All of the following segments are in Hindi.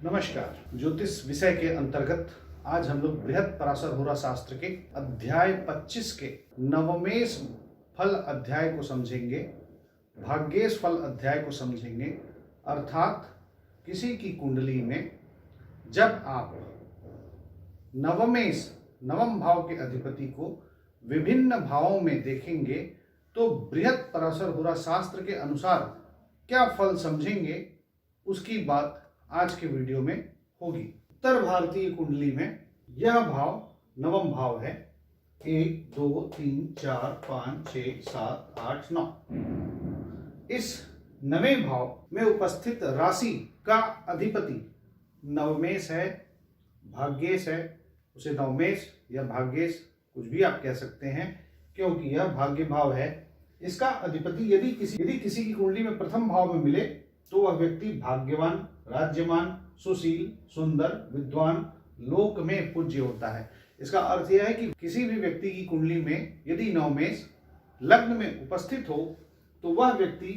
नमस्कार। ज्योतिष विषय के अंतर्गत आज हम लोग बृहत पराशर होरा शास्त्र के अध्याय 25 के नवमेश फल अध्याय को समझेंगे, भाग्येश फल अध्याय को समझेंगे। अर्थात किसी की कुंडली में जब आप नवम भाव के अधिपति को विभिन्न भावों में देखेंगे तो बृहत पराशर होरा शास्त्र के अनुसार क्या फल समझेंगे, उसकी बात आज के वीडियो में होगी। उत्तर भारतीय कुंडली में यह भाव नवम भाव है। 1 2 3 4 5 6 7 8 9। इस नवें भाव में उपस्थित राशि का अधिपति नवमेश है, भाग्येश है। उसे नवमेश या भाग्येश कुछ भी आप कह सकते हैं, क्योंकि यह भाग्य भाव है। इसका अधिपति यदि किसी की कुंडली में प्रथम भाव में मिले तो वह व्यक्ति भाग्यवान, राज्यमान, सुशील, सुंदर, विद्वान, लोक में पूज्य होता है। इसका अर्थ यह है कि किसी भी व्यक्ति की कुंडली में यदि नवमेश लग्न में उपस्थित हो तो वह व्यक्ति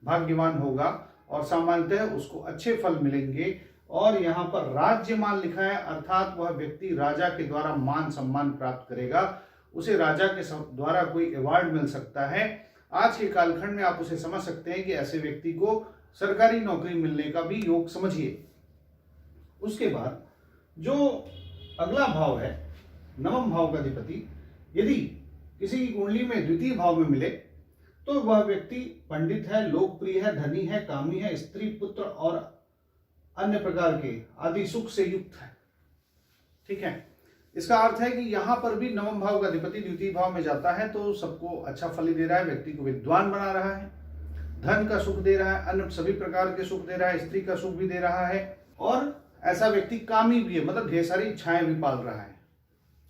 भाग्यवान होगा और सामान्यतः उसको अच्छे फल मिलेंगे। और यहाँ पर राज्यमान लिखा है, अर्थात वह व्यक्ति राजा के द्वारा मान सम्मान प्राप्त करेगा, उसे राजा के द्वारा कोई अवार्ड मिल सकता है। आज के कालखंड में आप उसे समझ सकते हैं कि ऐसे व्यक्ति को सरकारी नौकरी मिलने का भी योग समझिए। उसके बाद जो अगला भाव है नवम भाव का अधिपति यदि किसी की कुंडली में द्वितीय भाव में मिले तो वह व्यक्ति पंडित है, लोकप्रिय है, धनी है, कामी है, स्त्री, पुत्र और अन्य प्रकार के आदि सुख से युक्त है। ठीक है, इसका अर्थ है कि यहां पर भी नवम भाव का अधिपति द्वितीय भाव में जाता है तो सबको अच्छा फल ही दे रहा है। व्यक्ति को विद्वान बना रहा है, धन का सुख दे रहा है, अन्य सभी प्रकार के सुख दे रहा है, स्त्री का सुख भी दे रहा है और ऐसा व्यक्ति कामी भी है, मतलब ढेर सारी इच्छाएं भी पाल रहा है।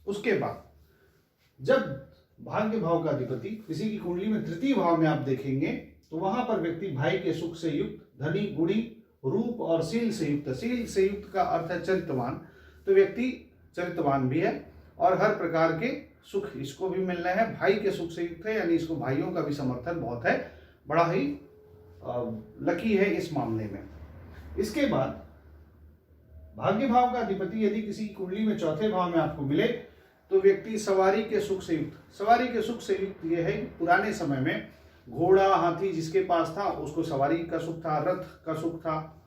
उसके बाद जब भाग्य भाव का अधिपति किसी की कुंडली में तृतीय भाव में आप देखेंगे तो वहां पर व्यक्ति भाई के सुख से युक्त, धनी, गुणी, रूप और शील से युक्त। शील से युक्त का अर्थ है चरित्रवान, तो व्यक्ति चरित्रवान भी है और हर प्रकार के सुख इसको भी मिल रहे हैं। भाई के सुख से युक्त है, यानी इसको भाइयों का भी समर्थन बहुत है, बड़ा ही लकी है इस मामले में। इसके बाद भाग्य भाव का अधिपति यदि किसी की कुंडली में चौथे भाव में आपको मिले तो व्यक्ति सवारी के सुख से युक्त। सवारी के सुख से युक्त यह है कि पुराने समय में घोड़ा, हाथी जिसके पास था उसको सवारी का सुख था, रथ का सुख था।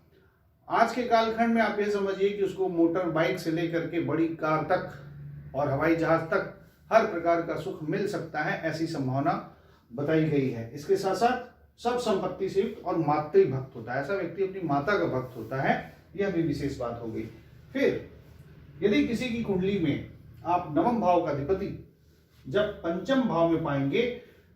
आज के कालखंड में आप ये समझिए कि उसको मोटर बाइक से लेकर के बड़ी कार तक और हवाई जहाज तक हर प्रकार का सुख मिल सकता है, ऐसी संभावना बताई गई है। इसके साथ साथ सब संपत्ति से युक्त और मातृभक्त होता है, ऐसा व्यक्ति अपनी माता का भक्त होता है, यह भी विशेष बात हो गई। फिर यदि किसी की कुंडली में आप नवम भाव का अधिपति जब पंचम भाव में पाएंगे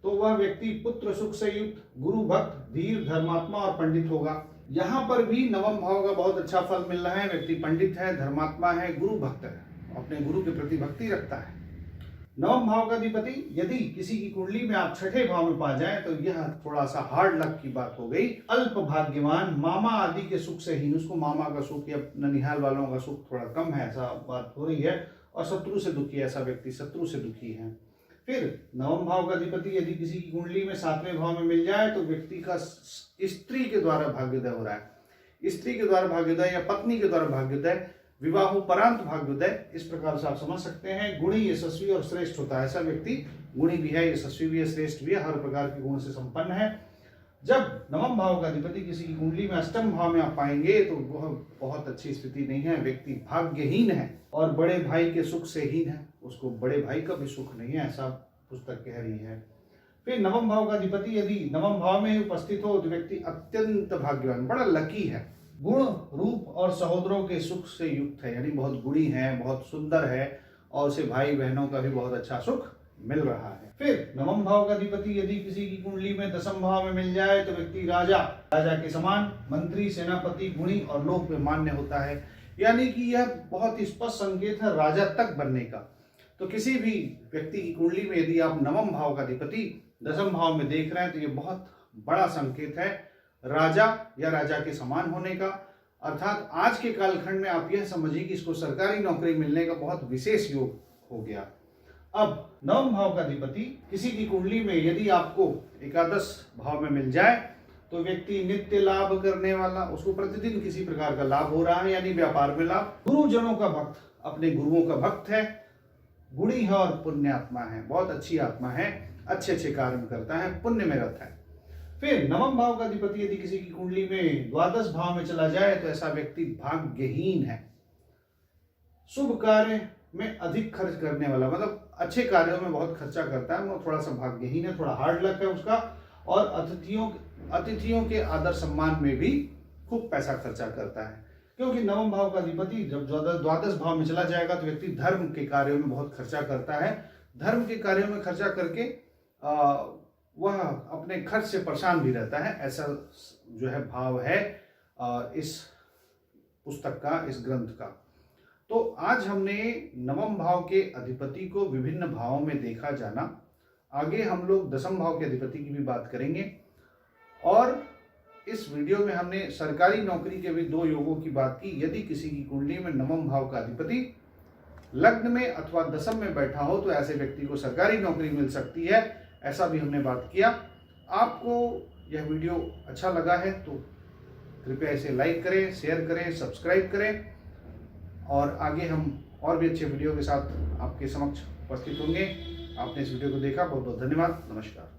तो वह व्यक्ति पुत्र सुख से युक्त, गुरु भक्त, धीर, धर्मात्मा और पंडित होगा। यहाँ पर भी नवम भाव का बहुत अच्छा फल मिल रहा है। व्यक्ति पंडित है, धर्मात्मा है, गुरु भक्त है, अपने गुरु के प्रति भक्ति रखता है। नवम भाव का अधिपति यदि किसी की कुंडली में आप छठे भाव में पा जाए तो यह थोड़ा सा हार्ड लक की बात हो गई। अल्प भाग्यवान, मामा आदि के सुख से हीन, उसको मामा का सुख या ननिहाल वालों का सुख थोड़ा कम है, ऐसा बात हो रही है। और शत्रु से दुखी है, ऐसा व्यक्ति शत्रु से दुखी है। फिर नवम भाव का अधिपति यदि किसी की कुंडली में सातवें भाव में मिल जाए तो व्यक्ति का स्त्री के द्वारा भाग्योदय हो रहा है। स्त्री के द्वारा भाग्योदय या पत्नी के द्वारा भाग्योदय, विवाहोपरांत भाग्योदय, इस प्रकार से आप समझ सकते हैं। गुणी, यशस्वी और श्रेष्ठ होता है, ऐसा व्यक्ति गुणी भी है, यशस्वी भी है, श्रेष्ठ भी है, हर प्रकार के गुण से संपन्न है। जब नवम भाव का अधिपति किसी की कुंडली में अष्टम भाव में आप पाएंगे तो वह बहुत अच्छी स्थिति नहीं है। व्यक्ति भाग्यहीन है और बड़े भाई के सुख से हीन है, उसको बड़े भाई का भी सुख नहीं है, ऐसा पुस्तक कह रही है। फिर नवम भाव का अधिपति यदि नवम भाव में ही उपस्थित हो तो व्यक्ति अत्यंत भाग्यवान, बड़ा लकी है, गुण, रूप और सहोदरों के सुख से युक्त है, यानी बहुत गुणी है, बहुत सुंदर है और उसे भाई बहनों का भी बहुत अच्छा सुख मिल रहा है। फिर नवम भाव का अधिपति यदि किसी की कुंडली में दसम भाव में मिल जाए तो व्यक्ति राजा के समान, मंत्री, सेनापति, गुणी और लोक में मान्य होता है, यानी कि यह बहुत स्पष्ट संकेत है राजा तक बनने का। तो किसी भी व्यक्ति की कुंडली में यदि आप नवम भाव का अधिपति दसम भाव में देख रहे हैं तो यह बहुत बड़ा संकेत है राजा या राजा के समान होने का। अर्थात आज के कालखंड में आप यह समझिए कि इसको सरकारी नौकरी मिलने का बहुत विशेष योग हो गया। अब नवम भाव का अधिपति किसी की कुंडली में यदि आपको एकादश भाव में मिल जाए तो व्यक्ति नित्य लाभ करने वाला, उसको प्रतिदिन किसी प्रकार का लाभ हो रहा है, यानी व्यापार में लाभ। गुरुजनों का भक्त, अपने गुरुओं का भक्त है, गुणी है और पुण्य आत्मा है, बहुत अच्छी आत्मा है, अच्छे अच्छे कार्य करता है, पुण्य में रहता है। फिर नवम भाव का अधिपति यदि किसी की कुंडली में द्वादश भाव में चला जाए तो ऐसा व्यक्ति भाग्यहीन है, शुभ कार्य में अधिक खर्च करने वाला, मतलब अच्छे कार्यों में बहुत खर्चा करता है, वो थोड़ा सा भाग्यहीन है, थोड़ा हार्ड लक है उसका, और अतिथियों के आदर सम्मान में भी खूब पैसा खर्चा करता है। क्योंकि नवम भाव का अधिपति जब द्वादश भाव में चला जाएगा तो व्यक्ति धर्म के कार्यों में बहुत खर्चा करता है, धर्म के कार्यों में खर्चा करके वह अपने खर्च से परेशान भी रहता है। ऐसा जो है भाव है इस पुस्तक का, इस ग्रंथ का। तो आज हमने नवम भाव के अधिपति को विभिन्न भावों में देखा जाना। आगे हम लोग दसम भाव के अधिपति की भी बात करेंगे, और इस वीडियो में हमने सरकारी नौकरी के भी 2 योगों की बात की। यदि किसी की कुंडली में नवम भाव का अधिपति लग्न में अथवा दशम में बैठा हो तो ऐसे व्यक्ति को सरकारी नौकरी मिल सकती है, ऐसा भी हमने बात किया। आपको यह वीडियो अच्छा लगा है तो कृपया इसे लाइक करें, शेयर करें, सब्सक्राइब करें, और आगे हम और भी अच्छे वीडियो के साथ आपके समक्ष उपस्थित होंगे। आपने इस वीडियो को देखा, बहुत बहुत धन्यवाद। नमस्कार।